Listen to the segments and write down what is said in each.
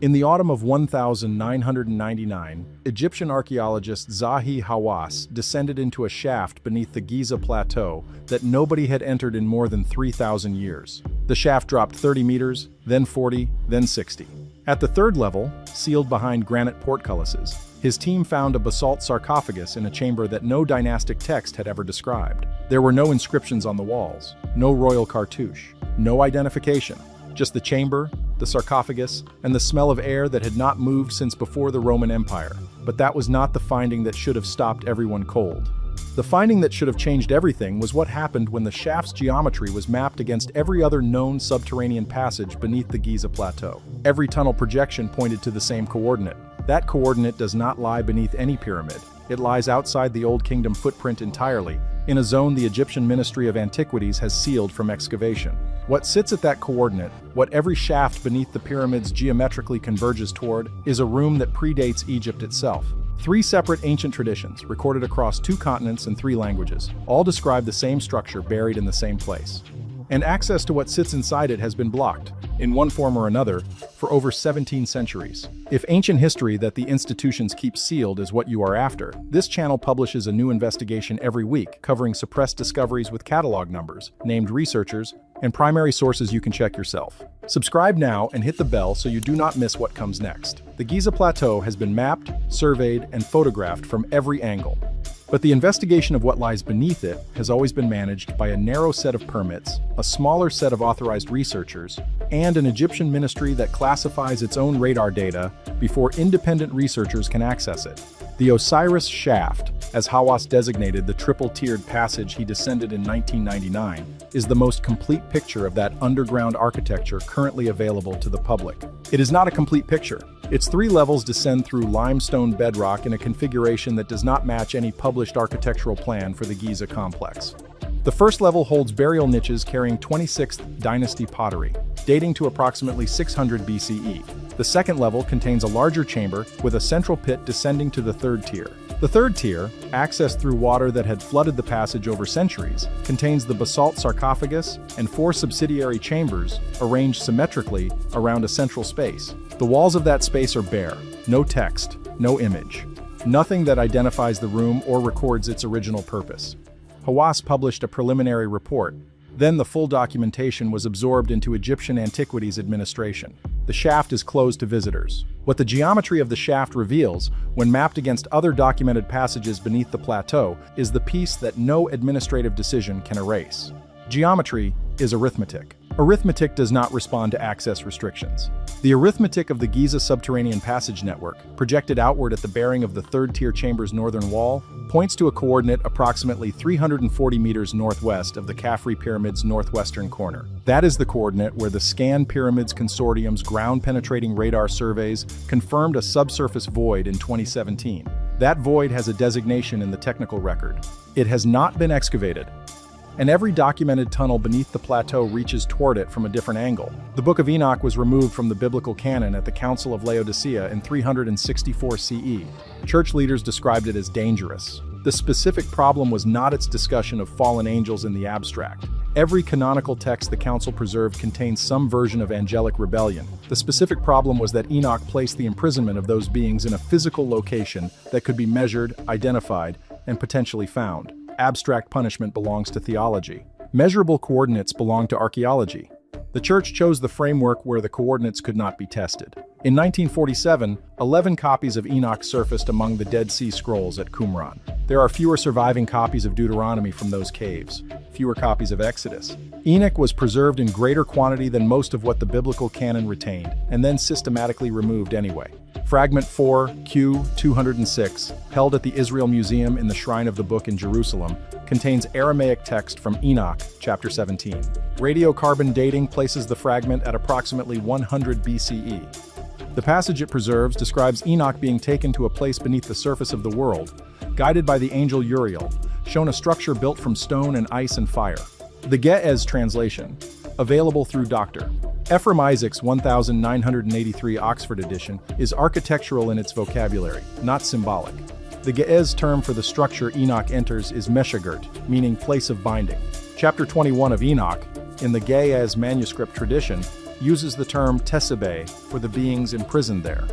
In the autumn of 1999, Egyptian archaeologist Zahi Hawass descended into a shaft beneath the Giza Plateau that nobody had entered in more than 3,000 years. The shaft dropped 30 meters, then 40, then 60. At the third level, sealed behind granite portcullises, his team found a basalt sarcophagus in a chamber that no dynastic text had ever described. There were no inscriptions on the walls, no royal cartouche, no identification, just the chamber, the sarcophagus, and the smell of air that had not moved since before the Roman Empire. But that was not the finding that should have stopped everyone cold. The finding that should have changed everything was what happened when the shaft's geometry was mapped against every other known subterranean passage beneath the Giza Plateau. Every tunnel projection pointed to the same coordinate. That coordinate does not lie beneath any pyramid. It lies outside the Old Kingdom footprint entirely, in a zone the Egyptian Ministry of Antiquities has sealed from excavation. What sits at that coordinate, what every shaft beneath the pyramids geometrically converges toward, is a room that predates Egypt itself. 3 separate ancient traditions, recorded across 2 continents and 3 languages, all describe the same structure buried in the same place. And access to what sits inside it has been blocked, in one form or another, for over 17 centuries. If ancient history that the institutions keep sealed is what you are after, this channel publishes a new investigation every week covering suppressed discoveries with catalog numbers, named researchers, and primary sources you can check yourself. Subscribe now and hit the bell so you do not miss what comes next. The Giza Plateau has been mapped, surveyed, and photographed from every angle. But the investigation of what lies beneath it has always been managed by a narrow set of permits, a smaller set of authorized researchers, and an Egyptian ministry that classifies its own radar data before independent researchers can access it. The Osiris Shaft, as Hawass designated the triple-tiered passage he descended in 1999, is the most complete picture of that underground architecture currently available to the public. It is not a complete picture. Its 3 levels descend through limestone bedrock in a configuration that does not match any published architectural plan for the Giza complex. The first level holds burial niches carrying 26th dynasty pottery, dating to approximately 600 BCE. The second level contains a larger chamber with a central pit descending to the third tier. The third tier, accessed through water that had flooded the passage over centuries, contains the basalt sarcophagus and 4 subsidiary chambers arranged symmetrically around a central space. The walls of that space are bare, no text, no image, nothing that identifies the room or records its original purpose. Hawass published a preliminary report. Then the full documentation was absorbed into Egyptian Antiquities Administration. The shaft is closed to visitors. What the geometry of the shaft reveals, when mapped against other documented passages beneath the plateau, is the piece that no administrative decision can erase. Geometry is arithmetic. Arithmetic does not respond to access restrictions. The arithmetic of the Giza subterranean passage network, projected outward at the bearing of the third-tier chamber's northern wall, points to a coordinate approximately 340 meters northwest of the Khafre Pyramid's northwestern corner. That is the coordinate where the Scan Pyramids Consortium's ground-penetrating radar surveys confirmed a subsurface void in 2017. That void has a designation in the technical record. It has not been excavated, and every documented tunnel beneath the plateau reaches toward it from a different angle. The Book of Enoch was removed from the biblical canon at the Council of Laodicea in 364 CE. Church leaders described it as dangerous. The specific problem was not its discussion of fallen angels in the abstract. Every canonical text the council preserved contains some version of angelic rebellion. The specific problem was that Enoch placed the imprisonment of those beings in a physical location that could be measured, identified, and potentially found. Abstract punishment belongs to theology. Measurable coordinates belong to archaeology. The church chose the framework where the coordinates could not be tested. In 1947, 11 copies of Enoch surfaced among the Dead Sea Scrolls at Qumran. There are fewer surviving copies of Deuteronomy from those caves, fewer copies of Exodus. Enoch was preserved in greater quantity than most of what the biblical canon retained, and then systematically removed anyway. Fragment 4, Q206, held at the Israel Museum in the Shrine of the Book in Jerusalem, contains Aramaic text from Enoch, chapter 17. Radiocarbon dating places the fragment at approximately 100 BCE. The passage it preserves describes Enoch being taken to a place beneath the surface of the world, guided by the angel Uriel, shown a structure built from stone and ice and fire. The Ge'ez translation, available through Dr. Ephraim Isaac's 1983 Oxford edition, is architectural in its vocabulary, not symbolic. The Ge'ez term for the structure Enoch enters is Meshagert, meaning place of binding. Chapter 21 of Enoch, in the Ge'ez manuscript tradition, uses the term tesebe for the beings imprisoned there.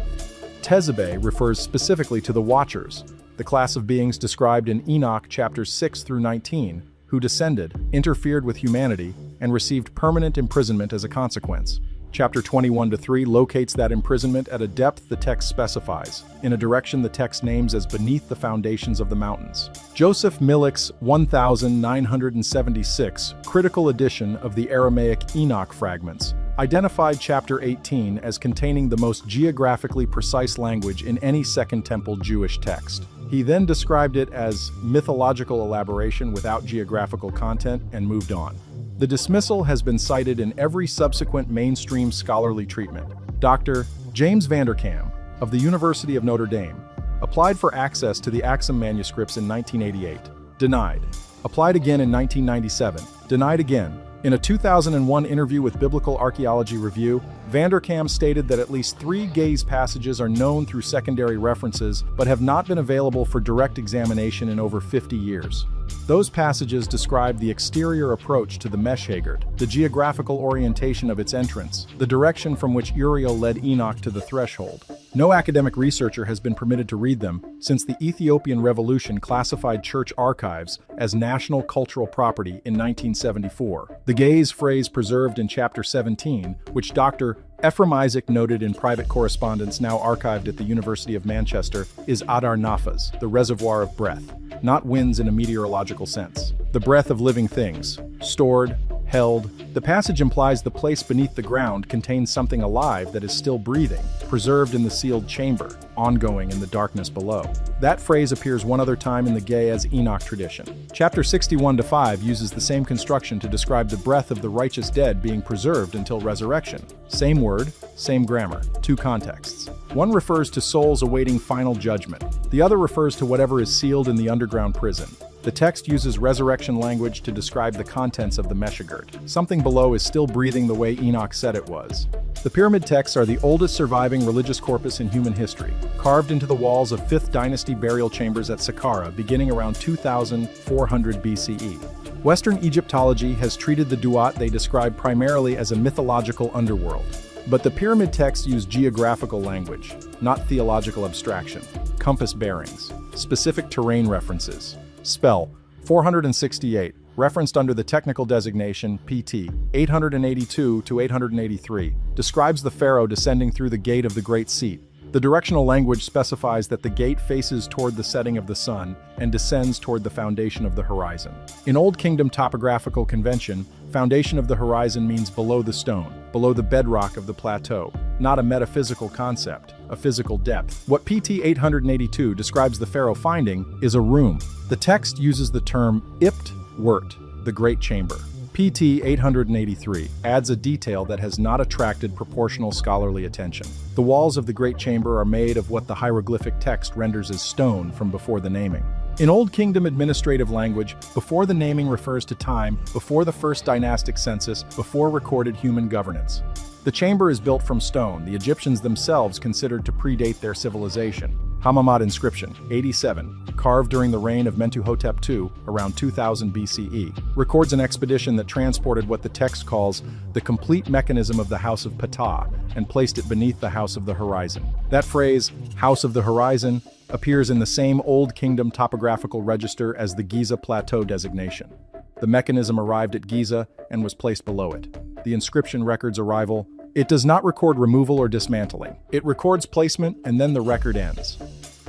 Tesebe refers specifically to the Watchers, the class of beings described in Enoch chapters 6 through 19, who descended, interfered with humanity, and received permanent imprisonment as a consequence. Chapter 21-3 locates that imprisonment at a depth the text specifies, in a direction the text names as beneath the foundations of the mountains. Joseph Millick's 1976 critical edition of the Aramaic Enoch fragments identified chapter 18 as containing the most geographically precise language in any Second Temple Jewish text. He then described it as mythological elaboration without geographical content and moved on. The dismissal has been cited in every subsequent mainstream scholarly treatment. Dr. James Vanderkam, of the University of Notre Dame, applied for access to the Axum manuscripts in 1988. Denied. Applied again in 1997. Denied again. In a 2001 interview with Biblical Archaeology Review, Vanderkam stated that at least 3 Gaze passages are known through secondary references but have not been available for direct examination in over 50 years. Those passages describe the exterior approach to the Meshhaggard, the geographical orientation of its entrance, the direction from which Uriel led Enoch to the threshold. No academic researcher has been permitted to read them since the Ethiopian Revolution classified church archives as national cultural property in 1974. The Gaze phrase preserved in chapter 17, which Dr. Ephraim Isaac noted in private correspondence now archived at the University of Manchester, is Adar Nafas, the reservoir of breath, not winds in a meteorological sense. The breath of living things, stored, held. The passage implies the place beneath the ground contains something alive that is still breathing, preserved in the sealed chamber, ongoing in the darkness below. That phrase appears one other time in the Ge'ez Enoch tradition. Chapter 61-5 uses the same construction to describe the breath of the righteous dead being preserved until resurrection. Same word, same grammar, 2 contexts. One refers to souls awaiting final judgment. The other refers to whatever is sealed in the underground prison. The text uses resurrection language to describe the contents of the Meshhaggard. Something below is still breathing the way Enoch said it was. The pyramid texts are the oldest surviving religious corpus in human history, carved into the walls of 5th dynasty burial chambers at Saqqara beginning around 2400 BCE. Western Egyptology has treated the Duat they describe primarily as a mythological underworld. But the pyramid texts use geographical language, not theological abstraction, compass bearings, specific terrain references. Spell 468, referenced under the technical designation PT 882-883, describes the pharaoh descending through the gate of the Great Seat. The directional language specifies that the gate faces toward the setting of the sun and descends toward the foundation of the horizon. In Old Kingdom topographical convention, foundation of the horizon means below the stone, below the bedrock of the plateau, not a metaphysical concept, a physical depth. What PT 882 describes the pharaoh finding is a room. The text uses the term ipt wert, the Great Chamber. PT 883 adds a detail that has not attracted proportional scholarly attention. The walls of the Great Chamber are made of what the hieroglyphic text renders as stone from before the naming. In Old Kingdom administrative language, before the naming refers to time, before the first dynastic census, before recorded human governance. The chamber is built from stone, the Egyptians themselves considered to predate their civilization. Hammamat inscription, 87, carved during the reign of Mentuhotep II around 2000 BCE, records an expedition that transported what the text calls the complete mechanism of the House of Ptah and placed it beneath the House of the Horizon. That phrase, House of the Horizon, appears in the same Old Kingdom topographical register as the Giza Plateau designation. The mechanism arrived at Giza and was placed below it. The inscription records arrival. It does not record removal or dismantling. It records placement and then the record ends.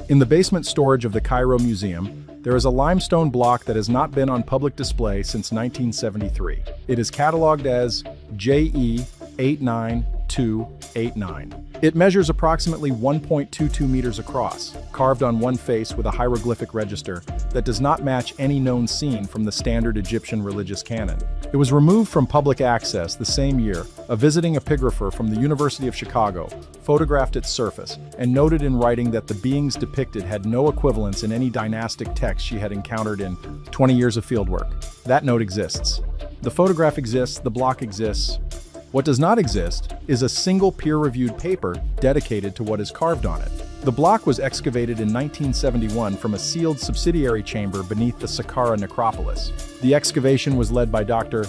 In the basement storage of the Cairo Museum, there is a limestone block that has not been on public display since 1973. It is catalogued as JE 89289. It measures approximately 1.22 meters across, carved on one face with a hieroglyphic register that does not match any known scene from the standard Egyptian religious canon. It was removed from public access the same year. A visiting epigrapher from the University of Chicago photographed its surface and noted in writing that the beings depicted had no equivalence in any dynastic text she had encountered in 20 years of fieldwork. That note exists. The photograph exists, the block exists. What does not exist is a single peer-reviewed paper dedicated to what is carved on it. The block was excavated in 1971 from a sealed subsidiary chamber beneath the Saqqara necropolis. The excavation was led by Dr.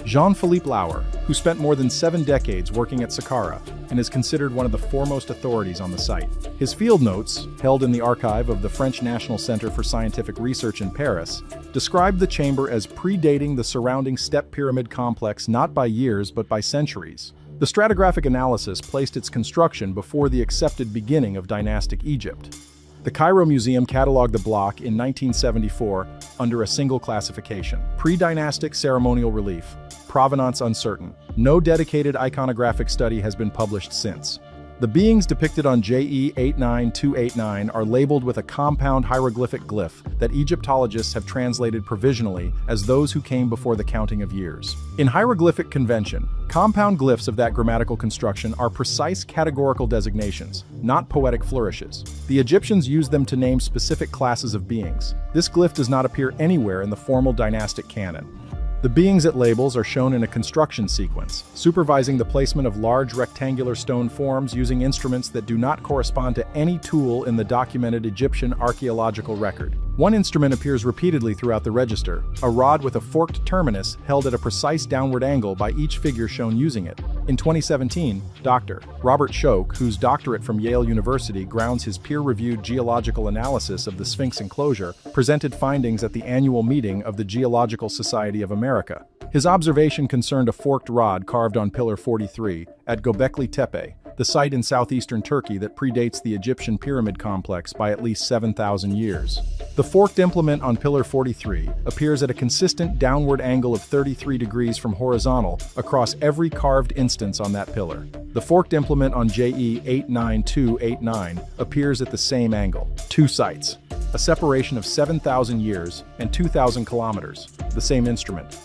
Jean-Philippe Lauer, who spent more than 7 decades working at Saqqara and is considered one of the foremost authorities on the site. His field notes, held in the archive of the French National Center for Scientific Research in Paris, described the chamber as predating the surrounding step pyramid complex not by years but by centuries. The stratigraphic analysis placed its construction before the accepted beginning of dynastic Egypt. The Cairo Museum cataloged the block in 1974 under a single classification: pre-dynastic ceremonial relief, provenance uncertain. No dedicated iconographic study has been published since. The beings depicted on JE 89289 are labeled with a compound hieroglyphic glyph that Egyptologists have translated provisionally as those who came before the counting of years. In hieroglyphic convention, compound glyphs of that grammatical construction are precise categorical designations, not poetic flourishes. The Egyptians used them to name specific classes of beings. This glyph does not appear anywhere in the formal dynastic canon. The beings it labels are shown in a construction sequence, supervising the placement of large rectangular stone forms using instruments that do not correspond to any tool in the documented Egyptian archaeological record. One instrument appears repeatedly throughout the register, a rod with a forked terminus held at a precise downward angle by each figure shown using it. In 2017, Dr. Robert Schoch, whose doctorate from Yale University grounds his peer-reviewed geological analysis of the Sphinx enclosure, presented findings at the annual meeting of the Geological Society of America. His observation concerned a forked rod carved on Pillar 43 at Göbekli Tepe, the site in southeastern Turkey that predates the Egyptian pyramid complex by at least 7,000 years. The forked implement on Pillar 43 appears at a consistent downward angle of 33 degrees from horizontal across every carved instance on that pillar. The forked implement on JE 89289 appears at the same angle. 2 sites, a separation of 7,000 years and 2,000 kilometers. The same instrument,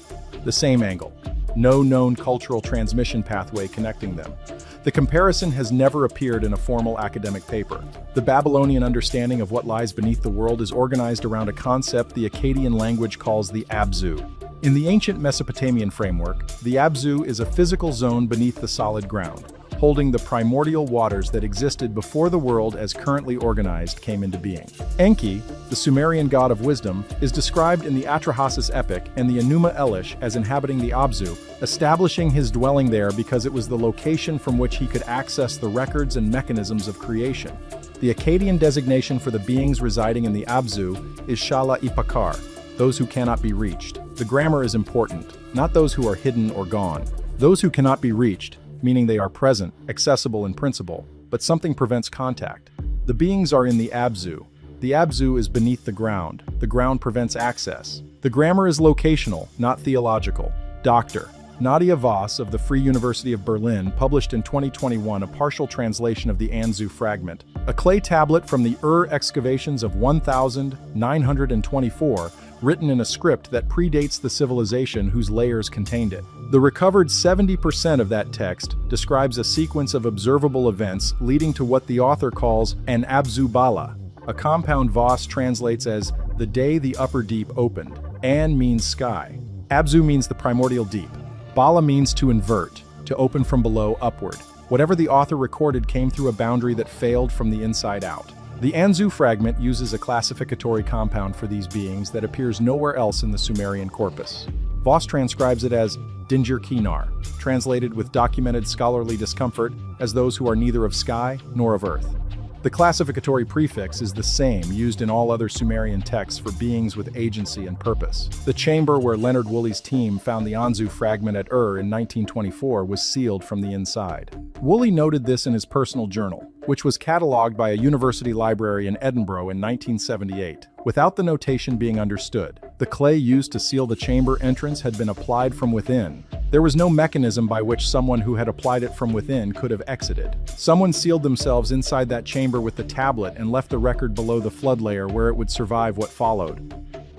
the same angle. No known cultural transmission pathway connecting them. The comparison has never appeared in a formal academic paper. The Babylonian understanding of what lies beneath the world is organized around a concept the Akkadian language calls the Abzu. In the ancient Mesopotamian framework, the Abzu is a physical zone beneath the solid ground, holding the primordial waters that existed before the world as currently organized came into being. Enki, the Sumerian god of wisdom, is described in the Atrahasis epic and the Enuma Elish as inhabiting the Abzu, establishing his dwelling there because it was the location from which he could access the records and mechanisms of creation. The Akkadian designation for the beings residing in the Abzu is Shala Ipakar, those who cannot be reached. The grammar is important, not those who are hidden or gone. Those who cannot be reached, meaning they are present, accessible in principle, but something prevents contact. The beings are in the Abzu. The Abzu is beneath the ground. The ground prevents access. The grammar is locational, not theological. Dr. Nadia Voss of the Free University of Berlin published in 2021 a partial translation of the Anzu fragment, a clay tablet from the excavations of 1924, written in a script that predates the civilization whose layers contained it. The recovered 70% of that text describes a sequence of observable events leading to what the author calls an Abzu Bala, a compound Voss translates as the day the upper deep opened. An means sky. Abzu means the primordial deep. Bala means to invert, to open from below upward. Whatever the author recorded came through a boundary that failed from the inside out. The Anzu fragment uses a classificatory compound for these beings that appears nowhere else in the Sumerian corpus. Voss transcribes it as Dingir Kinar, translated with documented scholarly discomfort as those who are neither of sky nor of earth. The classificatory prefix is the same used in all other Sumerian texts for beings with agency and purpose. The chamber where Leonard Woolley's team found the Anzu fragment at Ur in 1924 was sealed from the inside. Woolley noted this in his personal journal, which was catalogued by a university library in Edinburgh in 1978, without the notation being understood. The clay used to seal the chamber entrance had been applied from within. There was no mechanism by which someone who had applied it from within could have exited. Someone sealed themselves inside that chamber with the tablet and left the record below the flood layer where it would survive what followed.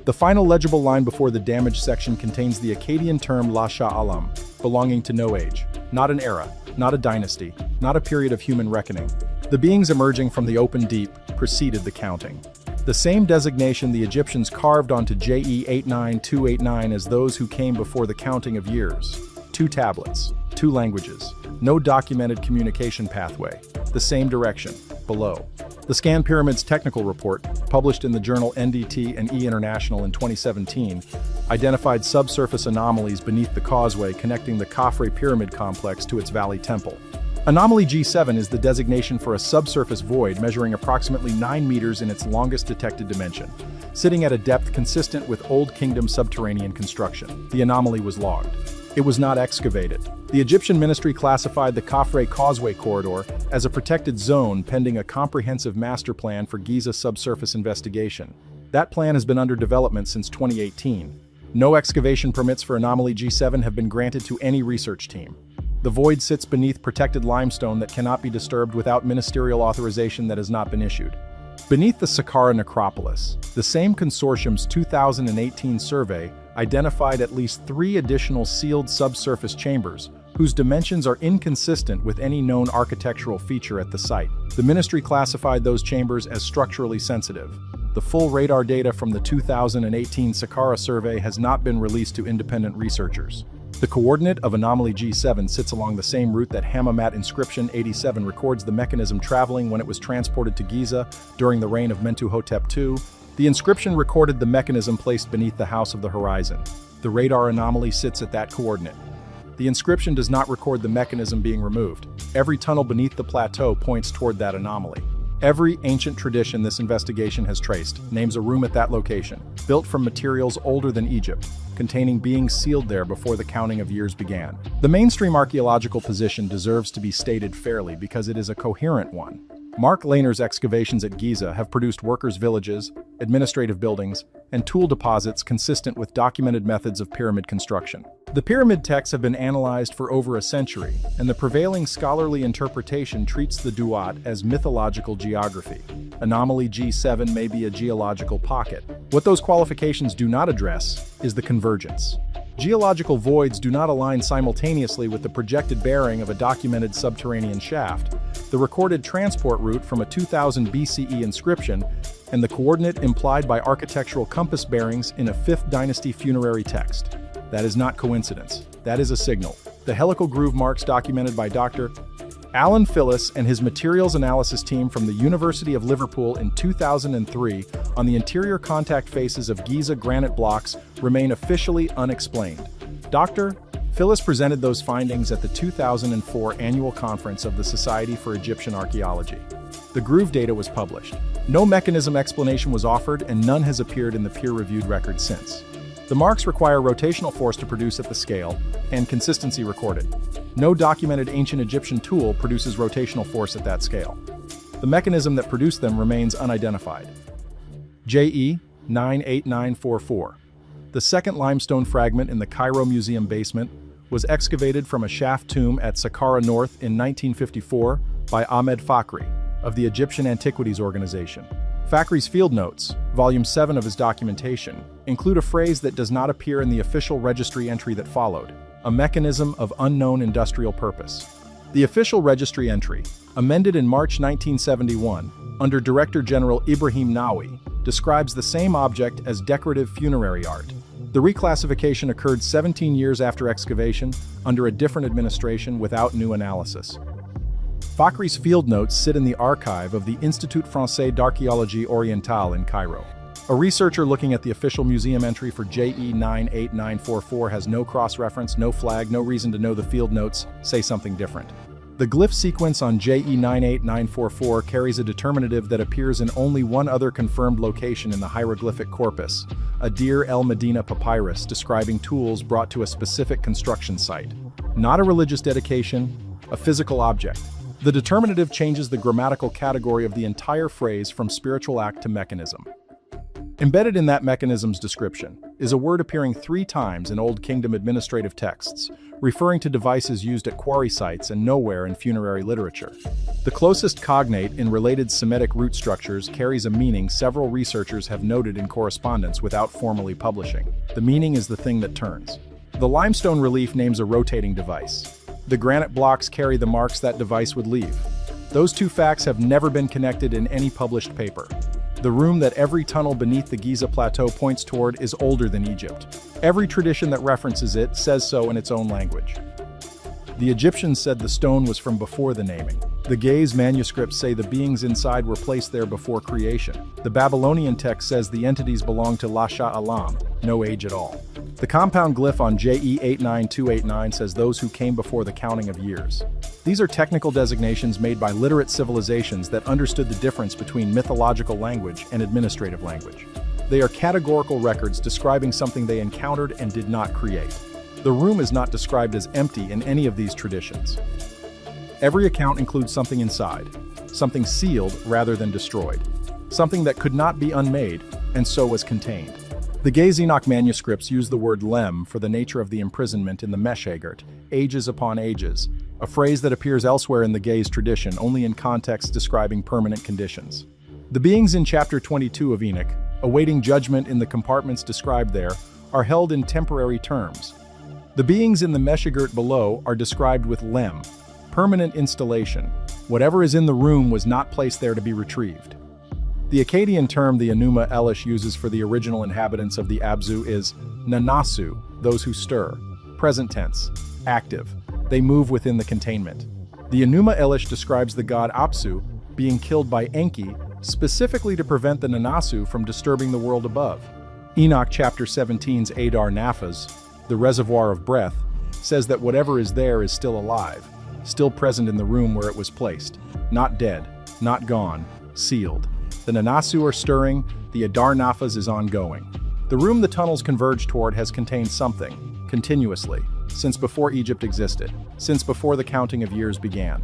The final legible line before the damaged section contains the Akkadian term La Sha'alam, belonging to no age, not an era, not a dynasty, not a period of human reckoning. The beings emerging from the open deep preceded the counting. The same designation the Egyptians carved onto JE 89289 as those who came before the counting of years. 2 tablets, 2 languages, no documented communication pathway, the same direction, below. The Scan Pyramids Technical Report, published in the journal NDT and E International in 2017, identified subsurface anomalies beneath the causeway connecting the Khafre Pyramid complex to its valley temple. Anomaly G7 is the designation for a subsurface void measuring approximately 9 meters in its longest detected dimension, sitting at a depth consistent with Old Kingdom subterranean construction. The anomaly was logged. It was not excavated. The Egyptian ministry classified the Khafre Causeway corridor as a protected zone pending a comprehensive master plan for Giza subsurface investigation. That plan has been under development since 2018. No excavation permits for Anomaly G7 have been granted to any research team. The void sits beneath protected limestone that cannot be disturbed without ministerial authorization that has not been issued. Beneath the Saqqara necropolis, the same consortium's 2018 survey identified at least 3 additional sealed subsurface chambers, whose dimensions are inconsistent with any known architectural feature at the site. The ministry classified those chambers as structurally sensitive. The full radar data from the 2018 Saqqara survey has not been released to independent researchers. The coordinate of Anomaly G7 sits along the same route that Hammamet inscription 87 records the mechanism traveling when it was transported to Giza during the reign of Mentuhotep II. The inscription recorded the mechanism placed beneath the House of the Horizon. The radar anomaly sits at that coordinate. The inscription does not record the mechanism being removed. Every tunnel beneath the plateau points toward that anomaly. Every ancient tradition this investigation has traced names a room at that location, built from materials older than Egypt, containing beings sealed there before the counting of years began. The mainstream archaeological position deserves to be stated fairly because it is a coherent one. Mark Lehner's excavations at Giza have produced workers' villages, administrative buildings, and tool deposits consistent with documented methods of pyramid construction. The pyramid texts have been analyzed for over a century, and the prevailing scholarly interpretation treats the Duat as mythological geography. Anomaly G7 may be a geological pocket. What those qualifications do not address is the convergence. Geological voids do not align simultaneously with the projected bearing of a documented subterranean shaft, the recorded transport route from a 2000 BCE inscription, and the coordinate implied by architectural compass bearings in a 5th dynasty funerary text. That is not coincidence. That is a signal. The helical groove marks documented by Dr. Alan Phillis and his materials analysis team from the University of Liverpool in 2003 on the interior contact faces of Giza granite blocks remain officially unexplained. Dr. Phillis presented those findings at the 2004 annual conference of the Society for Egyptian Archaeology. The groove data was published. No mechanism explanation was offered, and none has appeared in the peer-reviewed record since. The marks require rotational force to produce at the scale, and consistency recorded. No documented ancient Egyptian tool produces rotational force at that scale. The mechanism that produced them remains unidentified. JE 98944. The second limestone fragment in the Cairo Museum basement was excavated from a shaft tomb at Saqqara North in 1954 by Ahmed Fakhri of the Egyptian Antiquities Organization. Fakhri's field notes, volume 7 of his documentation, include a phrase that does not appear in the official registry entry that followed: a mechanism of unknown industrial purpose. The official registry entry, amended in March 1971 under Director General Ibrahim Nawi, describes the same object as decorative funerary art. The reclassification occurred 17 years after excavation, under a different administration without new analysis. Fakhri's field notes sit in the archive of the Institut Français d'Archéologie Orientale in Cairo. A researcher looking at the official museum entry for JE 98944 has no cross-reference, no flag, no reason to know the field notes say something different. The glyph sequence on JE 98944 carries a determinative that appears in only one other confirmed location in the hieroglyphic corpus, a Deir el Medina papyrus describing tools brought to a specific construction site. Not a religious dedication, a physical object. The determinative changes the grammatical category of the entire phrase from spiritual act to mechanism. Embedded in that mechanism's description is a word appearing 3 times in Old Kingdom administrative texts, referring to devices used at quarry sites and nowhere in funerary literature. The closest cognate in related Semitic root structures carries a meaning several researchers have noted in correspondence without formally publishing. The meaning is the thing that turns. The limestone relief names a rotating device. The granite blocks carry the marks that device would leave. Those 2 facts have never been connected in any published paper. The room that every tunnel beneath the Giza plateau points toward is older than Egypt. Every tradition that references it says so in its own language. The Egyptians said the stone was from before the naming. The Gaze manuscripts say the beings inside were placed there before creation. The Babylonian text says the entities belong to Lasha Alam, no age at all. The compound glyph on JE 89289 says those who came before the counting of years. These are technical designations made by literate civilizations that understood the difference between mythological language and administrative language. They are categorical records describing something they encountered and did not create. The room is not described as empty in any of these traditions. Every account includes something inside, something sealed rather than destroyed, something that could not be unmade and so was contained. The Gaze Enoch manuscripts use the word lem for the nature of the imprisonment in the Meshagart, ages upon ages, a phrase that appears elsewhere in the Gaze tradition only in contexts describing permanent conditions. The beings in chapter 22 of Enoch, awaiting judgment in the compartments described there, are held in temporary terms. The beings in the Meshagart below are described with lem, permanent installation. Whatever is in the room was not placed there to be retrieved. The Akkadian term the Enuma Elish uses for the original inhabitants of the Abzu is nanasu, those who stir, present tense, active. They move within the containment. The Enuma Elish describes the god Apsu being killed by Enki, specifically to prevent the nanasu from disturbing the world above. Enoch chapter 17's Adar Naphas, the reservoir of breath, says that whatever is there is still alive, still present in the room where it was placed, not dead, not gone, sealed. The Nanasu are stirring, the Adar Naphas is ongoing. The room the tunnels converge toward has contained something, continuously, since before Egypt existed, since before the counting of years began.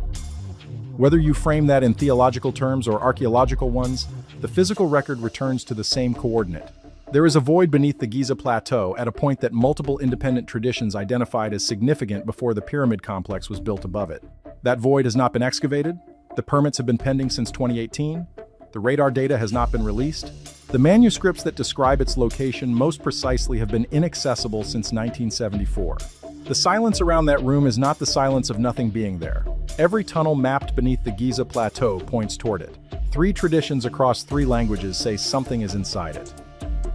Whether you frame that in theological terms or archaeological ones, the physical record returns to the same coordinate. There is a void beneath the Giza Plateau at a point that multiple independent traditions identified as significant before the pyramid complex was built above it. That void has not been excavated, the permits have been pending since 2018, the radar data has not been released. The manuscripts that describe its location most precisely have been inaccessible since 1974. The silence around that room is not the silence of nothing being there. Every tunnel mapped beneath the Giza Plateau points toward it. 3 traditions across 3 languages say something is inside it.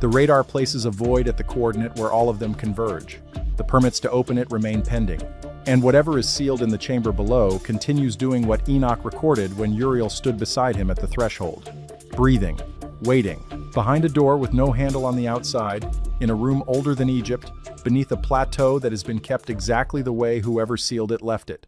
The radar places a void at the coordinate where all of them converge. The permits to open it remain pending. And whatever is sealed in the chamber below continues doing what Enoch recorded when Uriel stood beside him at the threshold. Breathing, waiting, behind a door with no handle on the outside, in a room older than Egypt, beneath a plateau that has been kept exactly the way whoever sealed it left it.